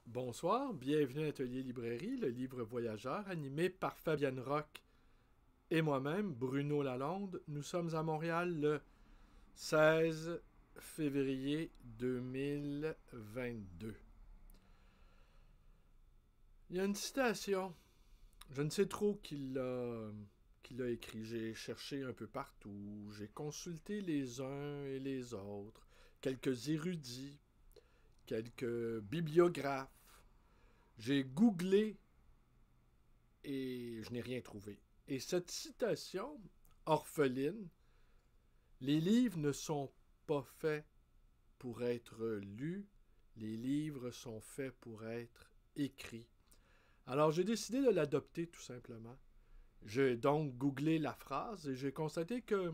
Bonsoir, bienvenue à Atelier Librairie, le livre voyageur animé par Fabienne Roch et moi-même, Bruno Lalonde. Nous sommes à Montréal le 16 février 2022. Il y a une citation, je ne sais trop qui l'a écrit. J'ai cherché un peu partout, j'ai consulté les uns et les autres, quelques érudits, quelques bibliographes. J'ai googlé et je n'ai rien trouvé. Et cette citation, orpheline, les livres ne sont pas faits pour être lus, les livres sont faits pour être écrits. Alors j'ai décidé de l'adopter tout simplement. J'ai donc googlé la phrase et j'ai constaté que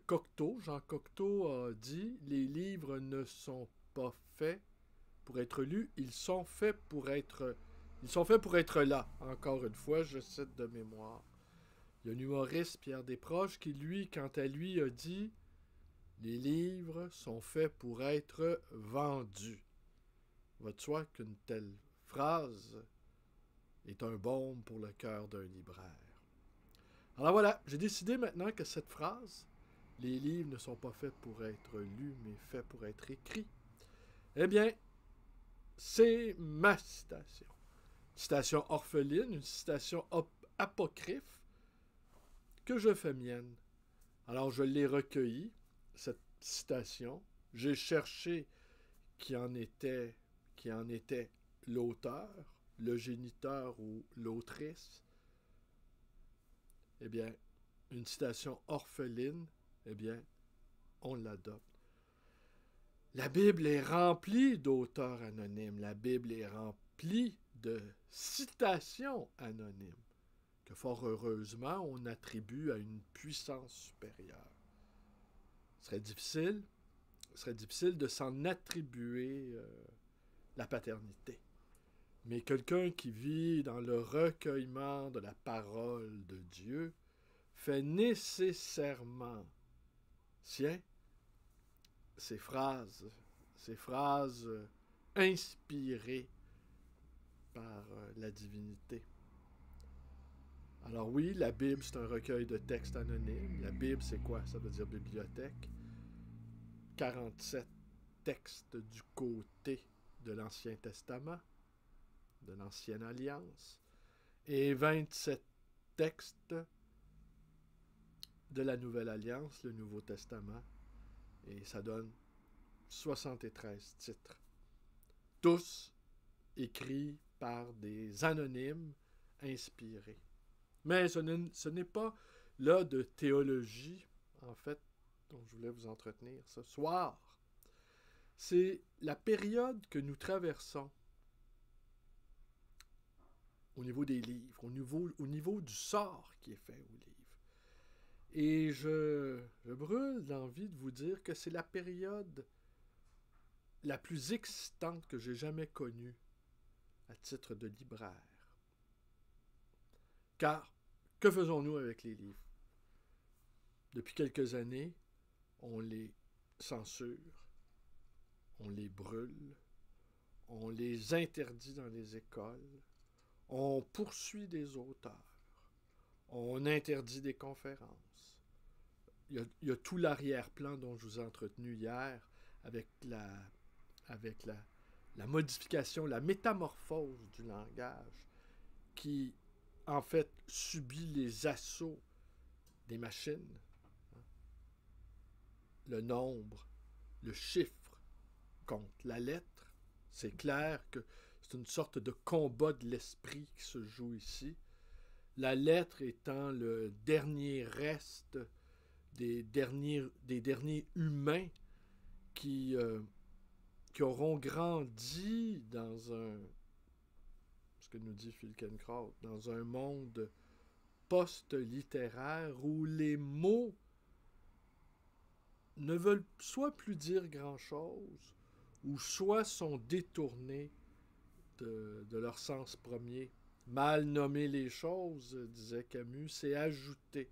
Cocteau, Jean Cocteau a dit « Les livres ne sont pas faits pour être lus, ils sont faits pour être là. » Encore une fois, je cite de mémoire. Il y a un humoriste, Pierre Desproges, qui, lui, quant à lui, a dit « Les livres sont faits pour être vendus. » Va de soi qu'une telle phrase est un baume pour le cœur d'un libraire. Alors voilà, j'ai décidé maintenant que cette phrase, les livres ne sont pas faits pour être lus, mais faits pour être écrits, eh bien, c'est ma citation. Une citation orpheline, une citation apocryphe que je fais mienne. Alors je l'ai recueillie, cette citation. J'ai cherché qui en était l'auteur, le géniteur ou l'autrice. Eh bien, une citation orpheline, eh bien, on l'adopte. La Bible est remplie d'auteurs anonymes. La Bible est remplie de citations anonymes que fort heureusement on attribue à une puissance supérieure. Ce serait difficile de s'en attribuer la paternité. Mais quelqu'un qui vit dans le recueillement de la parole de Dieu fait nécessairement sien ces phrases inspirées par la divinité. Alors oui, la Bible, c'est un recueil de textes anonymes. La Bible, c'est quoi? Ça veut dire bibliothèque. 47 textes du côté de l'Ancien Testament, de l'Ancienne Alliance, et 27 textes de la Nouvelle Alliance, le Nouveau Testament, et ça donne 73 titres. Tous écrits par des anonymes inspirés. Mais ce n'est pas là de théologie, en fait, dont je voulais vous entretenir ce soir. C'est la période que nous traversons au niveau des livres, au niveau du sort qui est fait aux livres. Et je brûle d'envie de vous dire que c'est la période la plus excitante que j'ai jamais connue à titre de libraire. Car, que faisons-nous avec les livres? Depuis quelques années, on les censure, on les brûle, on les interdit dans les écoles, on poursuit des auteurs, on interdit des conférences. Il y a tout l'arrière-plan dont je vous ai entretenu hier avec la modification, la métamorphose du langage qui, en fait, subit les assauts des machines. Le nombre, le chiffre contre la lettre. C'est clair que c'est une sorte de combat de l'esprit qui se joue ici. La lettre étant le dernier reste des derniers humains qui auront grandi dans ce que nous dit Finkielkraut, dans un monde post-littéraire où les mots ne veulent soit plus dire grand-chose, ou soit sont détournés de leur sens premier. Mal nommer les choses, disait Camus, c'est ajouter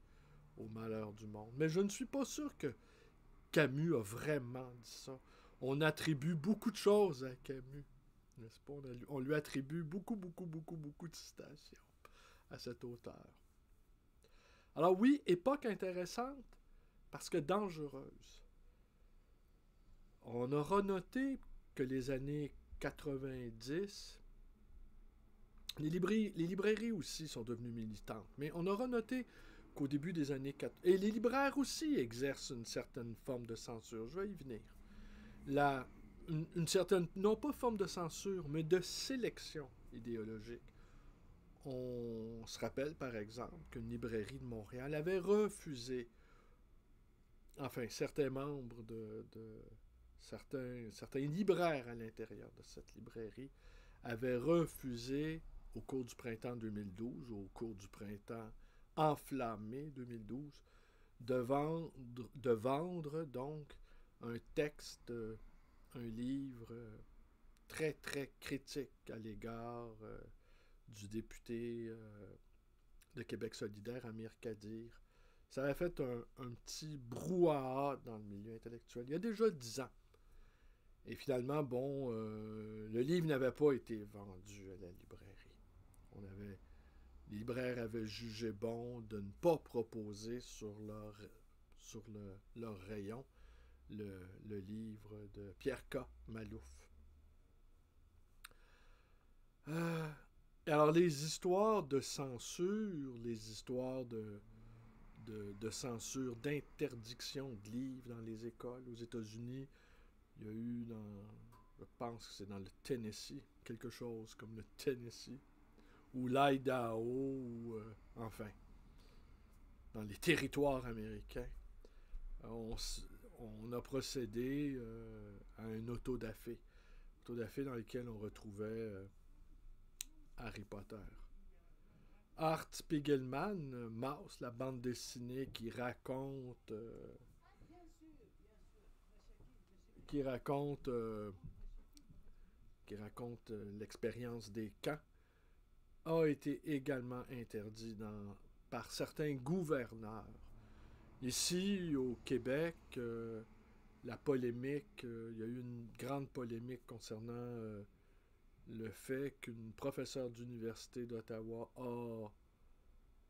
au malheur du monde. Mais je ne suis pas sûr que Camus a vraiment dit ça. On attribue beaucoup de choses à Camus. N'est-ce pas? On lui attribue beaucoup, beaucoup, beaucoup, beaucoup de citations à cet auteur. Alors oui, époque intéressante, parce que dangereuse. On aura noté que les années 90, les librairies aussi sont devenues militantes, mais on aura noté qu'au début des années 80, et les libraires aussi exercent une certaine forme de censure, je vais y venir. Une certaine, non pas forme de censure, mais de sélection idéologique. On se rappelle, par exemple, qu'une librairie de Montréal avait refusé, enfin, certains membres certains libraires à l'intérieur de cette librairie avaient refusé, au cours du printemps 2012, au cours du printemps enflammé 2012, de vendre donc un texte, un livre très, très critique à l'égard du député de Québec solidaire, Amir Kadir. Ça avait fait un petit brouhaha dans le milieu intellectuel. Il y a déjà 10 ans. Et finalement, bon, le livre n'avait pas été vendu à la librairie. Les libraires avaient jugé bon de ne pas proposer sur leur rayon le livre de Pierre K. Malouf. Alors, les histoires de censure, les histoires de censure, d'interdiction de livres dans les écoles aux États-Unis, il y a eu je pense que c'est dans le Tennessee, quelque chose comme le Tennessee, ou l'Idaho, ou enfin, dans les territoires américains, on a procédé à un autodafé dans lequel on retrouvait Harry Potter. Art Spiegelman, Mouse, la bande dessinée qui raconte l'expérience des camps, a été également interdit par certains gouverneurs. Ici, au Québec, la polémique, il y a eu une grande polémique concernant le fait qu'une professeure d'université d'Ottawa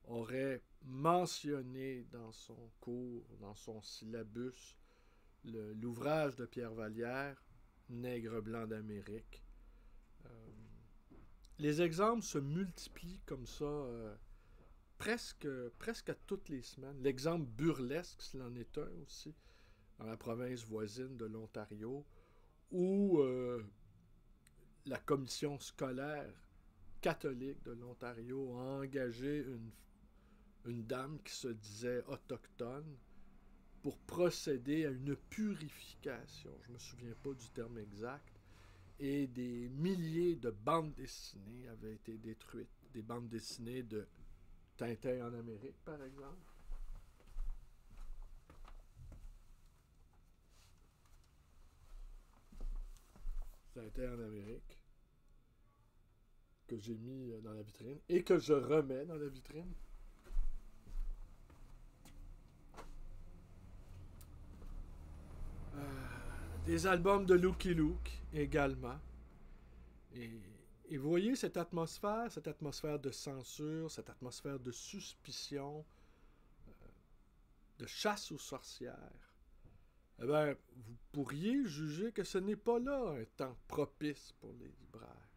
aurait mentionné dans son cours, dans son syllabus, l'ouvrage de Pierre Vallière, Nègre blanc d'Amérique. Les exemples se multiplient comme ça presque à toutes les semaines. L'exemple burlesque, c'en est un aussi, dans la province voisine de l'Ontario, où la commission scolaire catholique de l'Ontario a engagé une dame qui se disait autochtone pour procéder à une purification, je ne me souviens pas du terme exact, et des milliers de bandes dessinées avaient été détruites. Des bandes dessinées de Tintin en Amérique, par exemple. Tintin en Amérique, que j'ai mis dans la vitrine et que je remets dans la vitrine. Des albums de Lucky Luke également. Et vous voyez cette atmosphère de censure, cette atmosphère de suspicion, de chasse aux sorcières. Eh bien, vous pourriez juger que ce n'est pas là un temps propice pour les libraires.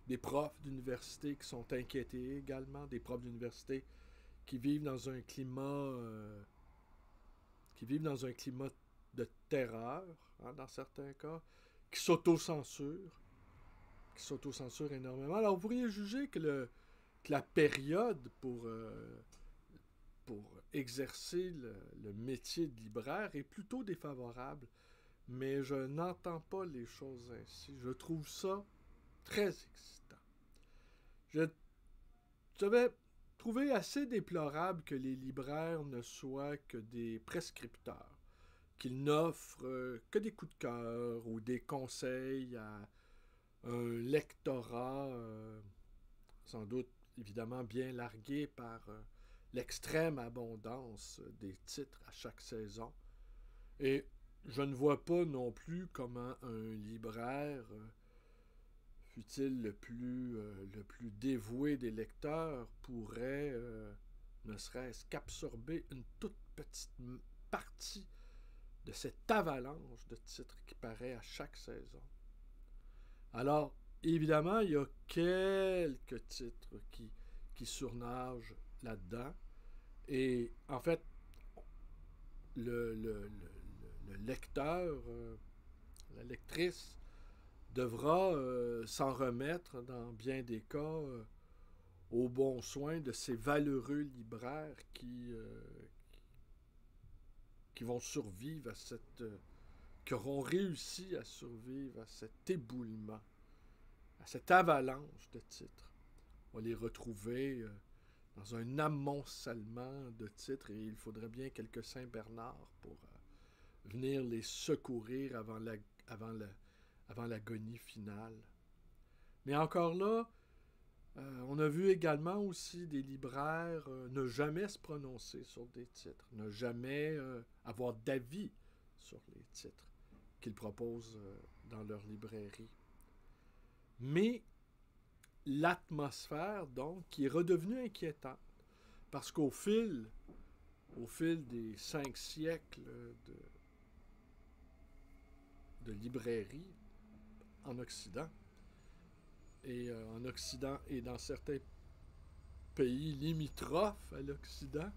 Des profs d'université qui sont inquiétés également, des profs d'université qui vivent dans un climat de terreur, hein, dans certains cas, qui s'autocensurent énormément. Alors, vous pourriez juger que la période pour exercer le métier de libraire est plutôt défavorable, mais je n'entends pas les choses ainsi. Je trouve ça très excitant. J'avais trouvé assez déplorable que les libraires ne soient que des prescripteurs, qu'ils n'offrent que des coups de cœur ou des conseils à un lectorat sans doute évidemment bien largué par l'extrême abondance des titres à chaque saison. Et je ne vois pas non plus comment un libraire, dit-il, le plus dévoué des lecteurs pourrait, ne serait-ce qu'absorber une toute petite partie de cette avalanche de titres qui paraît à chaque saison. Alors, évidemment, il y a quelques titres qui surnagent là-dedans. Et en fait, le lecteur, la lectrice, devra s'en remettre dans bien des cas au bon soin de ces valeureux libraires qui vont survivre à qui auront réussi à survivre à cet éboulement, à cette avalanche de titres. On va les retrouver dans un amoncellement de titres et il faudrait bien quelques Saint-Bernard pour venir les secourir avant l'agonie finale. Mais encore là, on a vu également aussi des libraires ne jamais se prononcer sur des titres, ne jamais avoir d'avis sur les titres qu'ils proposent dans leur librairie. Mais l'atmosphère, donc, qui est redevenue inquiétante, parce qu'au fil des 5 siècles de librairie en Occident, et dans certains pays limitrophes à l'Occident,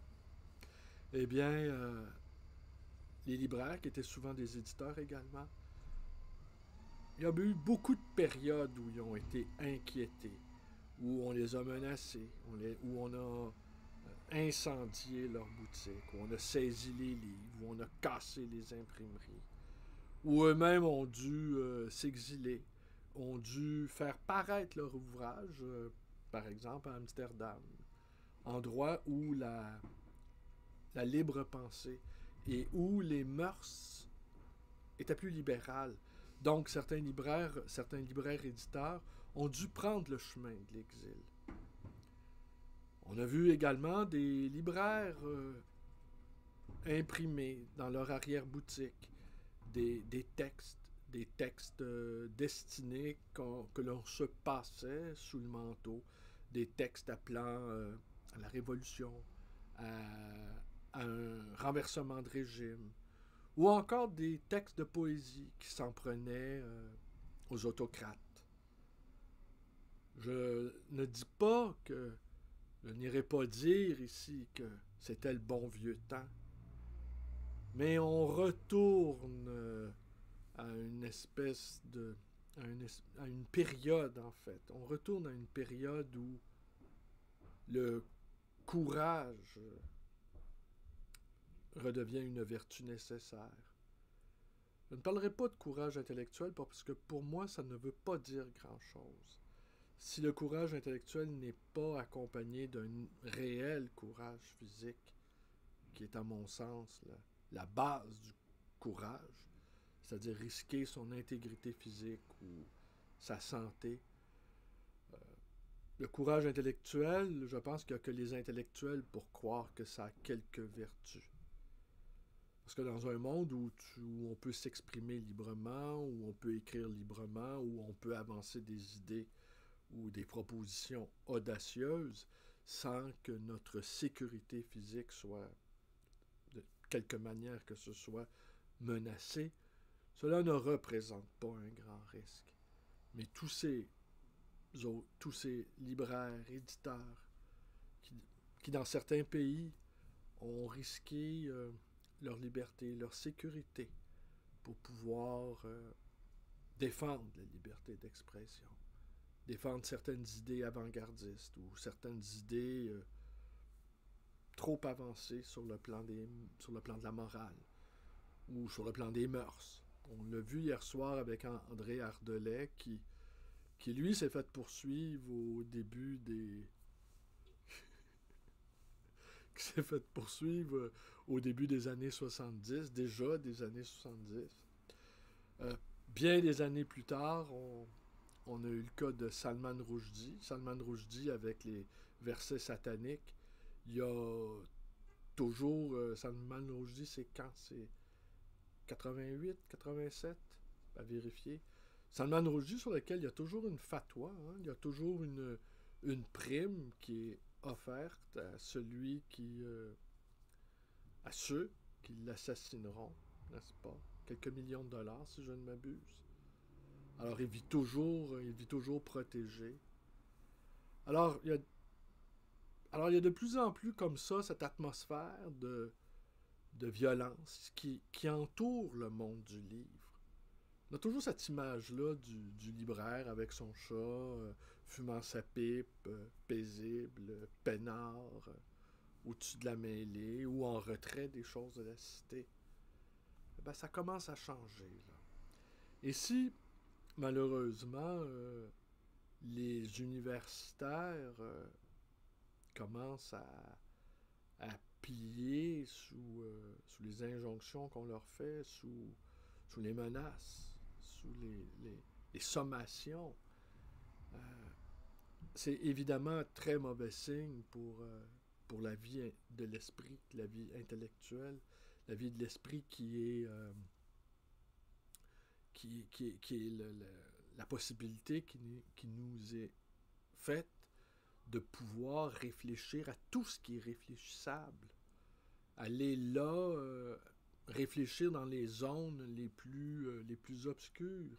eh bien, les libraires, qui étaient souvent des éditeurs également, il y a eu beaucoup de périodes où ils ont été inquiétés, où on les a menacés, où on a incendié leurs boutiques, où on a saisi les livres, où on a cassé les imprimeries, où eux-mêmes ont dû s'exiler, ont dû faire paraître leur ouvrage, par exemple à Amsterdam, endroit où la libre pensée et où les mœurs étaient plus libérales. Donc, certains libraires éditeurs ont dû prendre le chemin de l'exil. On a vu également des libraires imprimer dans leur arrière-boutique des textes destinés que l'on se passait sous le manteau, des textes appelant à la révolution, à un renversement de régime, ou encore des textes de poésie qui s'en prenaient aux autocrates. Je ne dis pas que je n'irai pas dire ici que c'était le bon vieux temps, mais on retourne à une espèce de... à une période, en fait. On retourne à une période où le courage redevient une vertu nécessaire. Je ne parlerai pas de courage intellectuel parce que pour moi, ça ne veut pas dire grand-chose. Si le courage intellectuel n'est pas accompagné d'un réel courage physique, qui est à mon sens la base du courage, c'est-à-dire risquer son intégrité physique ou sa santé. Le courage intellectuel, je pense qu'il n'y a que les intellectuels pour croire que ça a quelques vertus. Parce que dans un monde où on peut s'exprimer librement, où on peut écrire librement, où on peut avancer des idées ou des propositions audacieuses sans que notre sécurité physique soit, de quelque manière que ce soit, menacée, cela ne représente pas un grand risque. Mais tous ces libraires, éditeurs, qui dans certains pays ont risqué leur liberté, leur sécurité, pour pouvoir défendre la liberté d'expression, défendre certaines idées avant-gardistes ou certaines idées trop avancées sur le plan de la morale ou sur le plan des mœurs. On l'a vu hier soir avec André Ardelais qui lui s'est fait poursuivre au début des... qui s'est fait poursuivre au début des années 70, déjà des années 70. Bien des années plus tard, on a eu le cas de Salman Rushdie. Salman Rushdie avec les versets sataniques. Il y a toujours... Salman Rushdie, c'est quand? C'est 88, 87? À vérifier. Salman Rushdie, sur lequel il y a toujours une fatwa, hein, il y a toujours une prime qui est offerte à celui à ceux qui l'assassineront, n'est-ce pas? Quelques millions de dollars, si je ne m'abuse. Alors, il vit toujours protégé. Alors, il y a de plus en plus comme ça, cette atmosphère de violence qui entoure le monde du livre. On a toujours cette image-là du libraire avec son chat, fumant sa pipe, paisible, peinard, au-dessus de la mêlée ou en retrait des choses de la cité. Ben, ça commence à changer, là. Et si, malheureusement, les universitaires commencent à plier sous les injonctions qu'on leur fait, sous les menaces, sous les sommations, euh, c'est évidemment très mauvais signe pour la vie de l'esprit, la vie intellectuelle, la vie de l'esprit qui est la possibilité qui nous est faite de pouvoir réfléchir à tout ce qui est réfléchissable. Aller là, réfléchir dans les zones les plus obscures,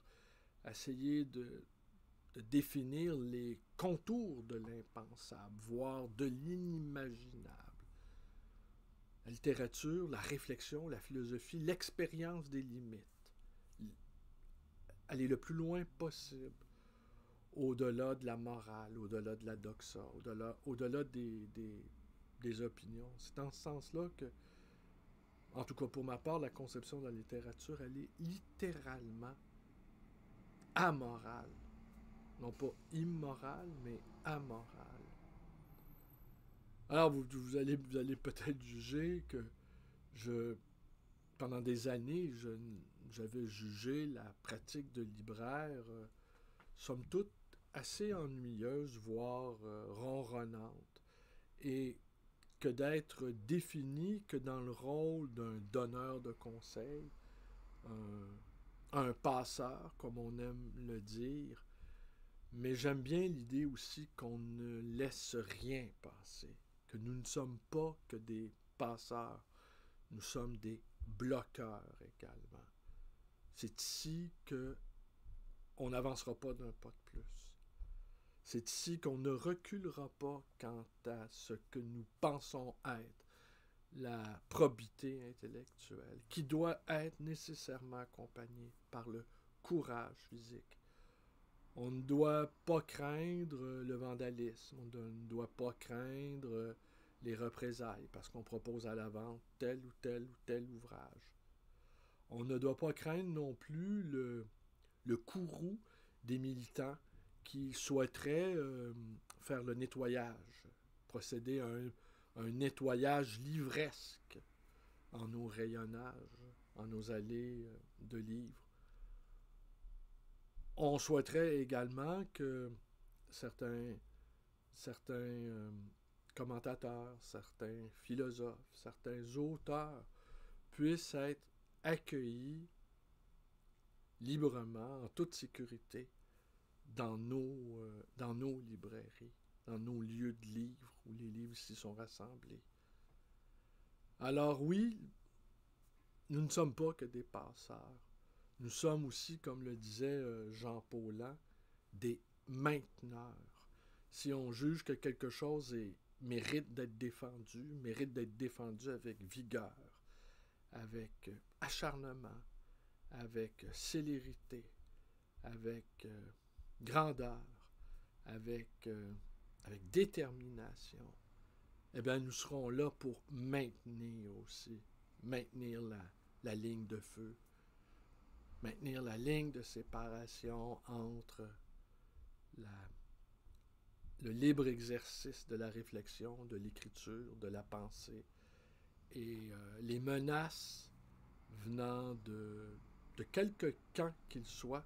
essayer de définir les contours de l'impensable, voire de l'inimaginable. La littérature, la réflexion, la philosophie, l'expérience des limites. Aller le plus loin possible, au-delà de la morale, au-delà de la doxa, au-delà des opinions. C'est dans ce sens-là que, en tout cas pour ma part, la conception de la littérature, elle est littéralement amorale. Non pas immorale, mais amorale. Alors, vous allez peut-être juger que pendant des années, j'avais jugé la pratique de libraire, somme toute, assez ennuyeuse, voire ronronnante, et que d'être défini que dans le rôle d'un donneur de conseils, un passeur, comme on aime le dire, mais j'aime bien l'idée aussi qu'on ne laisse rien passer, que nous ne sommes pas que des passeurs, nous sommes des bloqueurs également. C'est ici que on n'avancera pas d'un pas de plus. C'est ici qu'on ne reculera pas quant à ce que nous pensons être la probité intellectuelle, qui doit être nécessairement accompagnée par le courage physique. On ne doit pas craindre le vandalisme, on ne doit pas craindre les représailles parce qu'on propose à la vente tel ou tel ouvrage. On ne doit pas craindre non plus le courroux des militants qui souhaiteraient faire le nettoyage, procéder à un nettoyage livresque en nos rayonnages, en nos allées de livres. On souhaiterait également que certains commentateurs, certains philosophes, certains auteurs puissent être accueillis librement, en toute sécurité, dans nos librairies, dans nos lieux de livres où les livres s'y sont rassemblés. Alors oui, nous ne sommes pas que des passeurs. Nous sommes aussi, comme le disait Jean Paulhan, des mainteneurs. Si on juge que quelque chose mérite d'être défendu avec vigueur, avec acharnement, avec célérité, avec grandeur, avec détermination, eh bien, nous serons là pour maintenir aussi, maintenir la ligne de feu, maintenir la ligne de séparation entre le libre exercice de la réflexion, de l'écriture, de la pensée, et les menaces venant de quelque camp qu'il soit,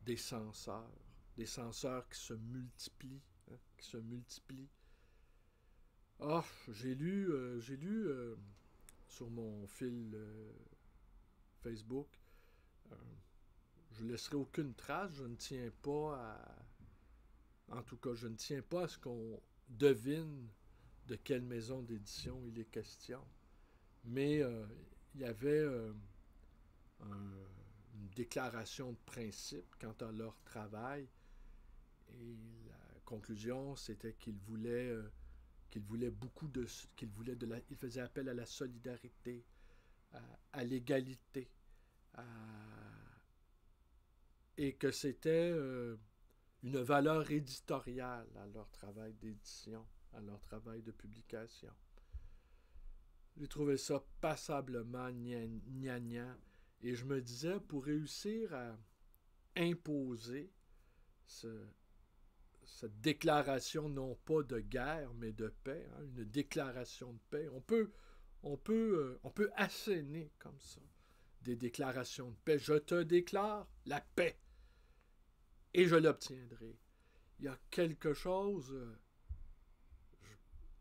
des censeurs qui se multiplient, hein, qui se multiplient. Ah, j'ai lu sur mon fil Facebook je laisserai aucune trace, je ne tiens pas en tout cas, je ne tiens pas à ce qu'on devine de quelle maison d'édition il est question. Mais il y avait une déclaration de principe quant à leur travail. Et la conclusion, c'était qu'ils voulaient beaucoup ils faisaient appel à la solidarité, à l'égalité, à, et que c'était une valeur éditoriale à leur travail d'édition, à leur travail de publication. J'ai trouvé ça passablement gnangnan. Et je me disais, pour réussir à imposer cette déclaration non pas de guerre, mais de paix, hein, une déclaration de paix, on peut asséner comme ça des déclarations de paix. Je te déclare la paix et je l'obtiendrai. Il y a quelque chose,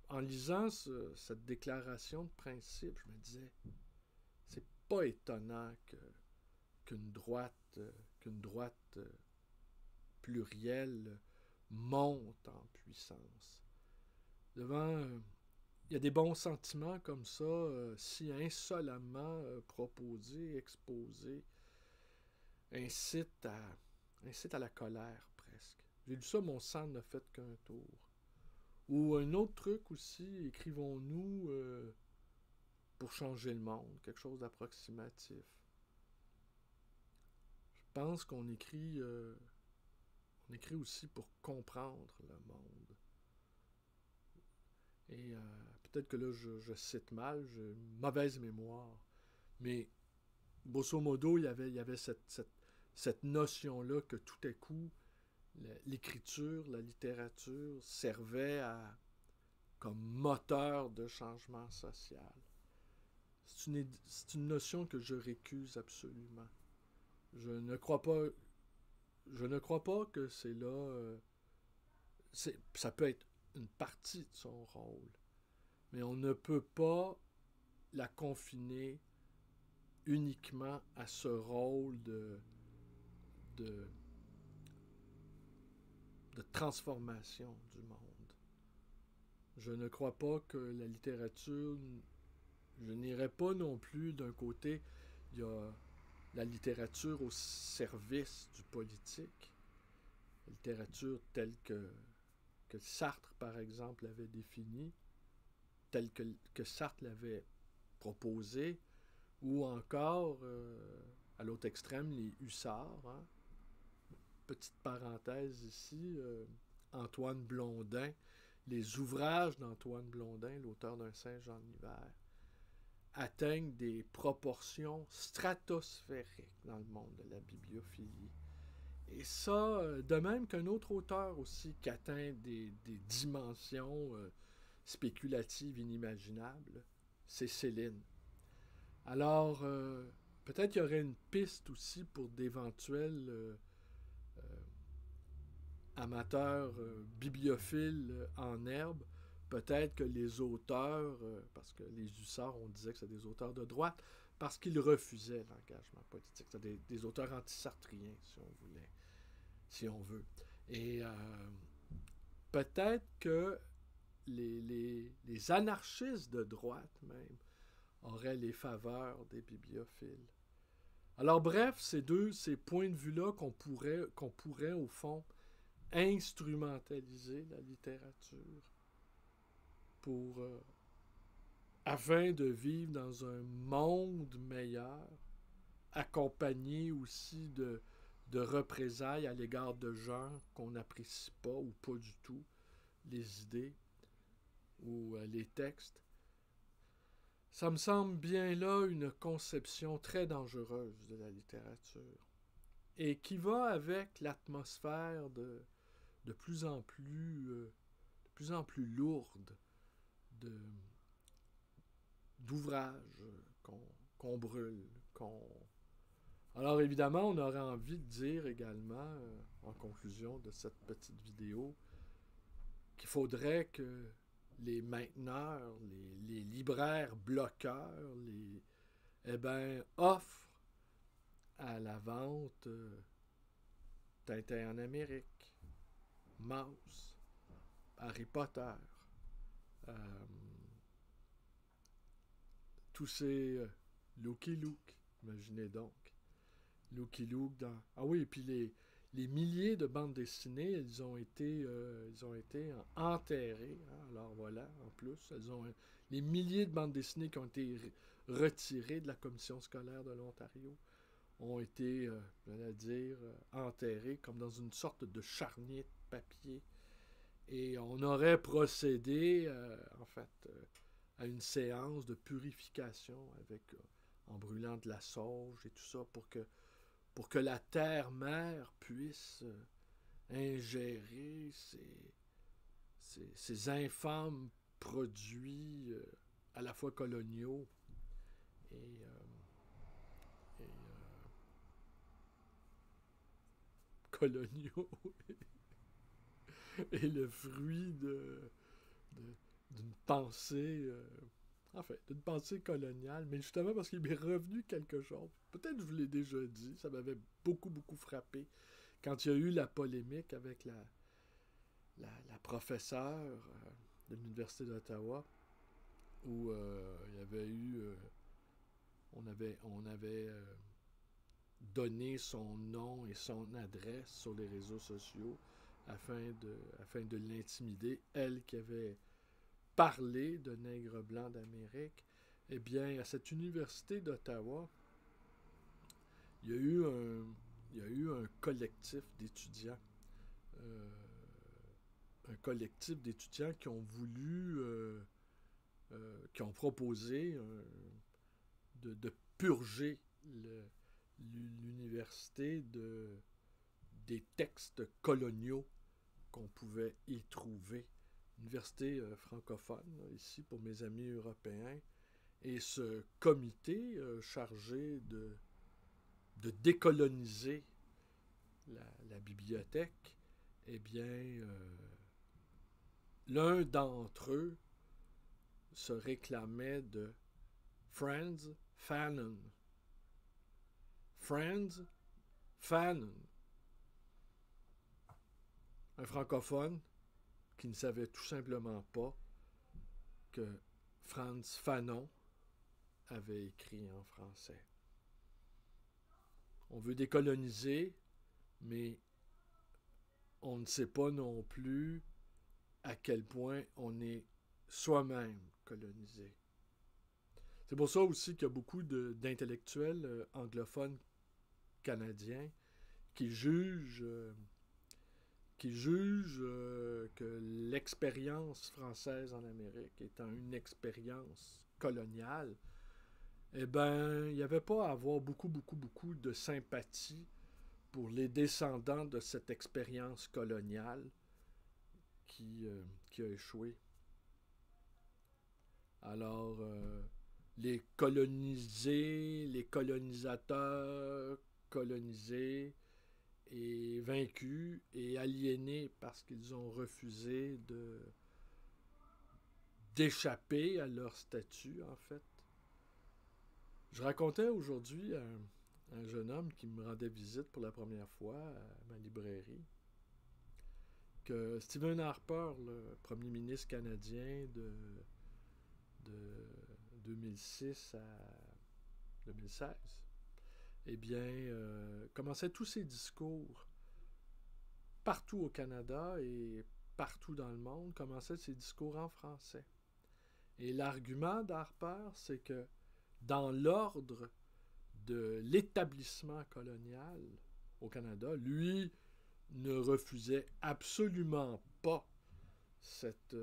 en lisant cette déclaration de principe, je me disais, c'est pas étonnant qu'une droite plurielle monte en puissance. Devant, il y a des bons sentiments comme ça, si insolemment proposés, exposés, incitent à la colère presque. J'ai lu ça, mon sang n'a fait qu'un tour. Ou un autre truc aussi, écrivons-nous pour changer le monde, quelque chose d'approximatif. Je pense qu'on écrit aussi pour comprendre le monde. Et peut-être que là, je cite mal, j'ai une mauvaise mémoire, mais grosso modo, il y avait cette notion-là que tout à coup, l'écriture, la littérature servait comme moteur de changement social. C'est une notion que je récuse absolument. Je ne crois pas que c'est là... ça peut être une partie de son rôle, mais on ne peut pas la confiner uniquement à ce rôle de transformation du monde. Je ne crois pas que la littérature... Je n'irai pas non plus d'un côté, il y a la littérature au service du politique, la littérature telle que Sartre, par exemple, l'avait définie, telle que Sartre l'avait proposée, ou encore, à l'autre extrême, les hussards. Hein. Petite parenthèse ici, Antoine Blondin, les ouvrages d'Antoine Blondin, l'auteur d'un Saint-Jean d'hiver, atteignent des proportions stratosphériques dans le monde de la bibliophilie. Et ça, de même qu'un autre auteur aussi qui atteint des dimensions spéculatives inimaginables, c'est Céline. Alors, peut-être qu'il y aurait une piste aussi pour d'éventuels amateurs bibliophiles en herbe. Peut-être que les auteurs, parce que les hussards, on disait que c'était des auteurs de droite, parce qu'ils refusaient l'engagement politique. C'était des auteurs anti-sartriens, si on veut. Et peut-être que les anarchistes de droite, même, auraient les faveurs des bibliophiles. Alors bref, ces points de vue-là qu'on pourrait, au fond, instrumentaliser la littérature afin de vivre dans un monde meilleur, accompagné aussi de représailles à l'égard de gens qu'on n'apprécie pas ou pas du tout, les idées ou les textes. Ça me semble bien là une conception très dangereuse de la littérature et qui va avec l'atmosphère de plus en plus lourde d'ouvrages qu'on brûle. Alors évidemment, on aurait envie de dire également, en conclusion de cette petite vidéo, qu'il faudrait que les mainteneurs, les libraires bloqueurs, offrent à la vente Tintin en Amérique, Mouse, Harry Potter, euh, tous ces Lucky Luke, imaginez donc. Lucky Luke dans... Ah oui, et puis les milliers de bandes dessinées, ils ont été enterrées. Hein. Alors voilà, en plus, les milliers de bandes dessinées qui ont été retirées de la commission scolaire de l'Ontario ont été, j'allais dire, enterrées comme dans une sorte de charnier de papier. Et on aurait procédé, à une séance de purification en brûlant de la sauge et tout ça pour que la terre-mère puisse ingérer ces infâmes produits à la fois coloniaux et, coloniaux et le fruit d'une pensée d'une pensée coloniale, mais justement parce qu'il m'est revenu quelque chose. Peut-être que je vous l'ai déjà dit, ça m'avait beaucoup, beaucoup frappé quand il y a eu la polémique avec la professeure de l'Université d'Ottawa, où il y avait eu... on avait donné son nom et son adresse sur les réseaux sociaux afin de l'intimider. Elle qui avait parlé de nègres blancs d'Amérique, eh bien, à cette université d'Ottawa, il y a eu un collectif d'étudiants. Un collectif d'étudiants qui ont voulu, qui ont proposé de purger l'université des textes coloniaux qu'on pouvait y trouver. Université francophone, ici pour mes amis européens. Et ce comité chargé de décoloniser la bibliothèque, eh bien, l'un d'entre eux se réclamait de Franz Fanon. Franz Fanon. Un francophone qui ne savait tout simplement pas que Frantz Fanon avait écrit en français. On veut décoloniser, mais on ne sait pas non plus à quel point on est soi-même colonisé. C'est pour ça aussi qu'il y a beaucoup d'intellectuels anglophones canadiens qui jugent que l'expérience française en Amérique étant une expérience coloniale, eh bien, il n'y avait pas à avoir beaucoup de sympathie pour les descendants de cette expérience coloniale qui a échoué. Alors, les colonisés, les colonisateurs colonisés et vaincus et aliénés parce qu'ils ont refusé d'échapper à leur statut, en fait. Je racontais aujourd'hui à un jeune homme qui me rendait visite pour la première fois à ma librairie que Stephen Harper, le premier ministre canadien de 2006 à 2016, eh bien, commençait tous ses discours partout au Canada et partout dans le monde, commençait ses discours en français. Et l'argument d'Harper, c'est que dans l'ordre de l'établissement colonial au Canada, lui ne refusait absolument pas cette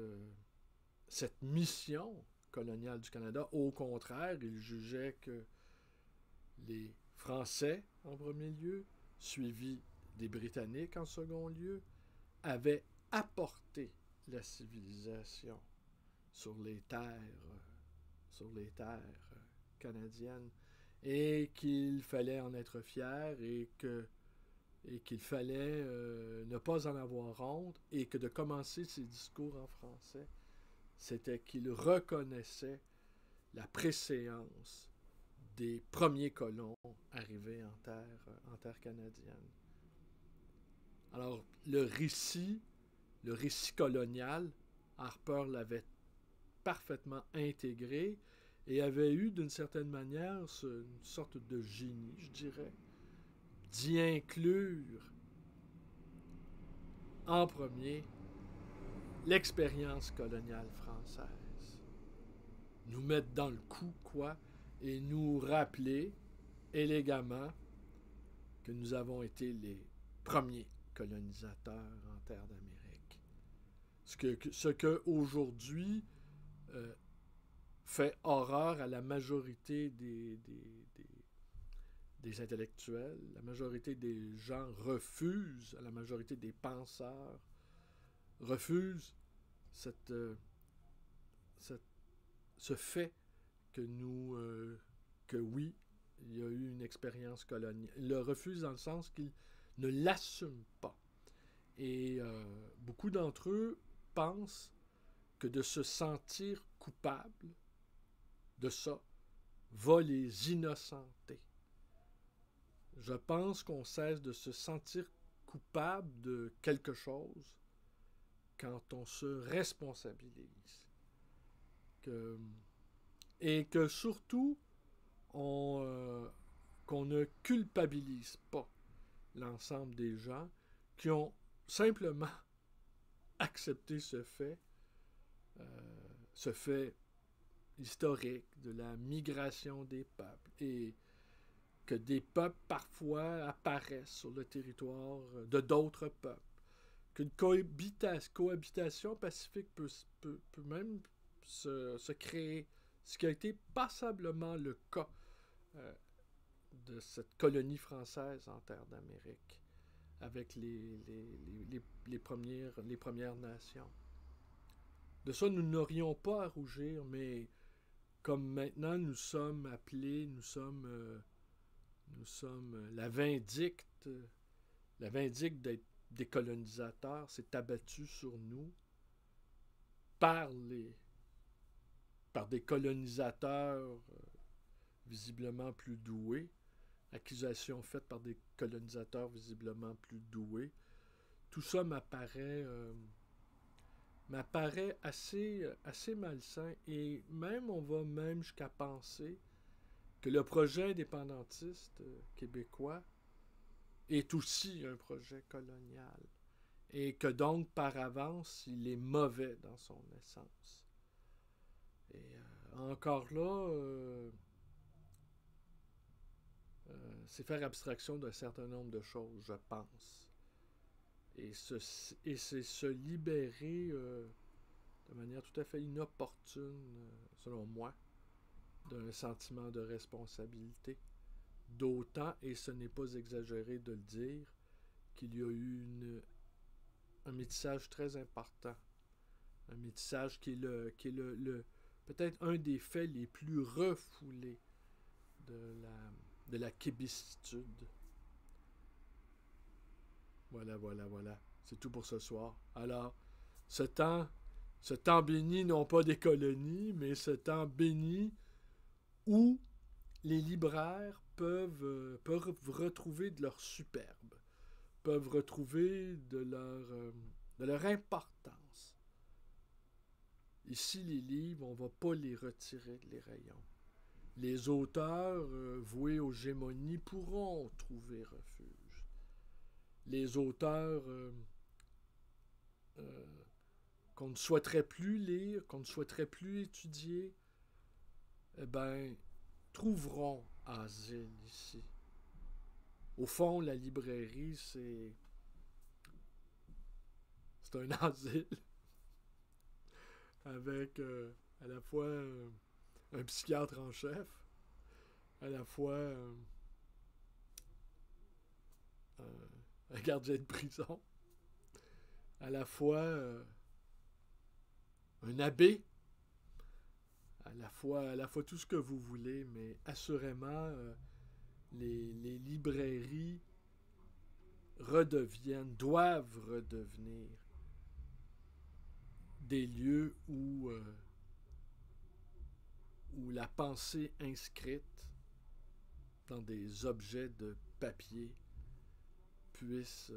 mission coloniale du Canada. Au contraire, il jugeait que les Français, en premier lieu, suivis des Britanniques en second lieu, avaient apporté la civilisation sur les terres canadiennes et qu'il fallait en être fier et qu'il fallait ne pas en avoir honte et que de commencer ses discours en français, c'était qu'il reconnaissait la préséance des premiers colons arrivés en terre canadienne. Alors, le récit colonial, Harper l'avait parfaitement intégré et avait eu d'une certaine manière une sorte de génie, je dirais, d'y inclure en premier l'expérience coloniale française. Nous mettre dans le coup, quoi, et nous rappeler élégamment que nous avons été les premiers colonisateurs en terre d'Amérique. Ce que aujourd'hui fait horreur à la majorité des intellectuels, la majorité des gens refusent, la majorité des penseurs refusent ce fait que que oui, il y a eu une expérience coloniale. Ils le refusent dans le sens qu'ils ne l'assument pas. Et beaucoup d'entre eux pensent que de se sentir coupable de ça va les innocenter. Je pense qu'on cesse de se sentir coupable de quelque chose quand on se responsabilise. Et que surtout, qu'on ne culpabilise pas l'ensemble des gens qui ont simplement accepté ce fait historique de la migration des peuples et que des peuples parfois apparaissent sur le territoire de d'autres peuples, qu'une cohabitation pacifique peut même se créer, ce qui a été passablement le cas de cette colonie française en terre d'Amérique avec les premières nations. De ça, nous n'aurions pas à rougir, mais comme maintenant nous sommes appelés, nous sommes la vindicte d'être des colonisateurs, s'est abattue sur nous par des colonisateurs visiblement plus doués, accusations faites par des colonisateurs visiblement plus doués. Tout ça m'apparaît assez malsain, et même on va même jusqu'à penser que le projet indépendantiste québécois est aussi un projet colonial et que donc par avance il est mauvais dans son essence. Et encore là, c'est faire abstraction d'un certain nombre de choses, je pense. Et c'est se libérer de manière tout à fait inopportune, selon moi, d'un sentiment de responsabilité. D'autant, et ce n'est pas exagéré de le dire, qu'il y a eu un métissage très important. Un métissage qui est peut-être un des faits les plus refoulés de la québécitude. Voilà. C'est tout pour ce soir. Alors, ce temps béni, non pas des colonies, mais ce temps béni où les libraires peuvent retrouver de leur superbe, peuvent retrouver de leur importance. Ici, les livres, on ne va pas les retirer des rayons. Les auteurs voués aux gémonies pourront trouver refuge. Les auteurs qu'on ne souhaiterait plus lire, qu'on ne souhaiterait plus étudier, eh bien, trouveront asile ici. Au fond, la librairie, c'est un asile avec à la fois un psychiatre en chef, à la fois un gardien de prison, à la fois un abbé, à la fois tout ce que vous voulez, mais assurément les librairies doivent redevenir des lieux où la pensée inscrite dans des objets de papier puissent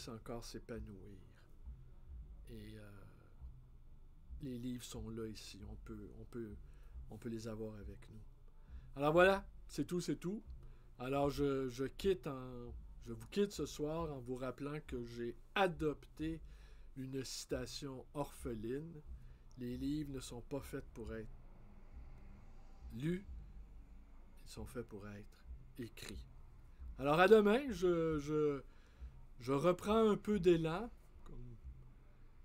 encore s'épanouir. Et les livres sont là ici. On peut les avoir avec nous. Alors voilà, c'est tout. Alors je vous quitte ce soir en vous rappelant que j'ai adopté une citation orpheline. Les livres ne sont pas faits pour être lus, ils sont faits pour être écrits. Alors à demain, je reprends un peu d'élan.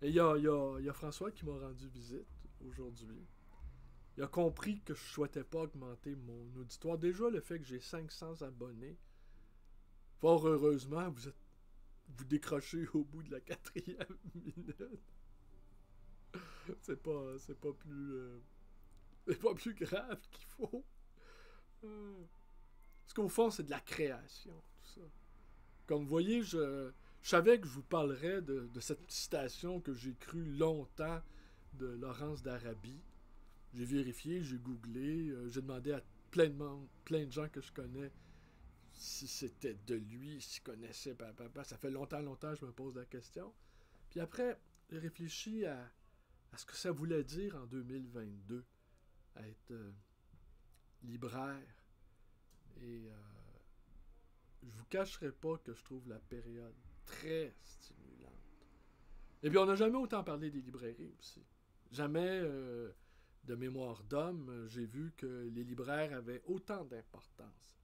Et il y a François qui m'a rendu visite aujourd'hui. Il a compris que je ne souhaitais pas augmenter mon auditoire. Déjà, le fait que j'ai 500 abonnés, fort heureusement, vous décrochez au bout de la 4e minute. C'est pas plus grave qu'il faut. Parce qu'au fond, c'est de la création, tout ça. Comme vous voyez, je savais que je vous parlerais de cette citation que j'ai cru longtemps de Laurence d'Arabie. J'ai vérifié, j'ai googlé, j'ai demandé à plein de gens que je connais si c'était de lui, s'ils connaissaient papa. Ça fait longtemps que je me pose la question. Puis après, j'ai réfléchi à ce que ça voulait dire en 2022, être libraire. Et je vous cacherai pas que je trouve la période très stimulante. Et puis on n'a jamais autant parlé des librairies aussi. Jamais, de mémoire d'homme, j'ai vu que les libraires avaient autant d'importance.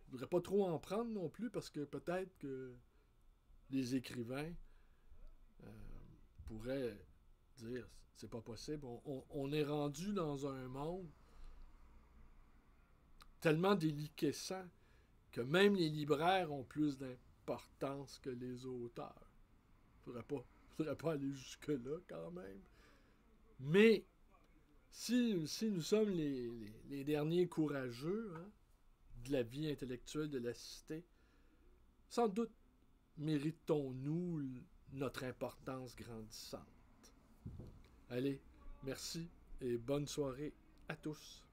Je voudrais pas trop en prendre non plus parce que peut-être que les écrivains pourraient dire c'est pas possible. On est rendu dans un monde tellement déliquescent que même les libraires ont plus d'importance que les auteurs. Faudrait pas aller jusque-là quand même. Mais si nous sommes les derniers courageux de la vie intellectuelle de la cité, sans doute méritons-nous notre importance grandissante. Allez, merci et bonne soirée à tous.